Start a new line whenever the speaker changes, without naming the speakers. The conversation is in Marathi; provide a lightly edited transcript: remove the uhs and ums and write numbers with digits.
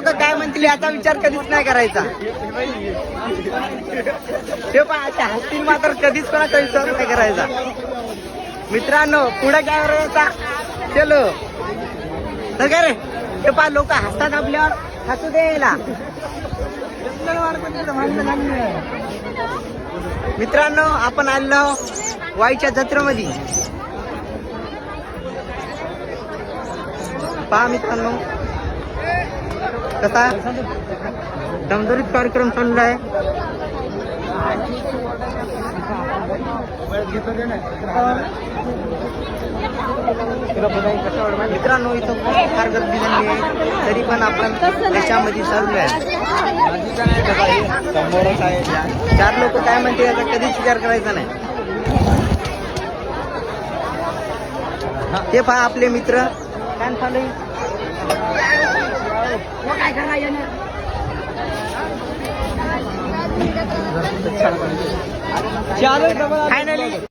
लोक काय म्हणतील याचा विचार कधीच नाही करायचा. ते पण अशा हसतील मात्र कधीच कोणाचा विचार नाही करायचा. मित्रांनो पुढे काय करायचा चलो तर काय रे ते पहा लोक हसतात आपल्यावर हसू द्यायला. मित्रांनो आपण आलो वाईच्या जत्रेमध्ये. पहा मित्रांनो कसा दमदरीत कार्यक्रम चालला आहे. मित्रांनो इथं फार गर्दी झाली आहे तरी पण आपण देशामध्ये सरलो आहे. चार लोक काय म्हणते याचा कधीच विचार करायचा नाही. ते पहा आपले मित्र काय चालू काय करायचं फायनली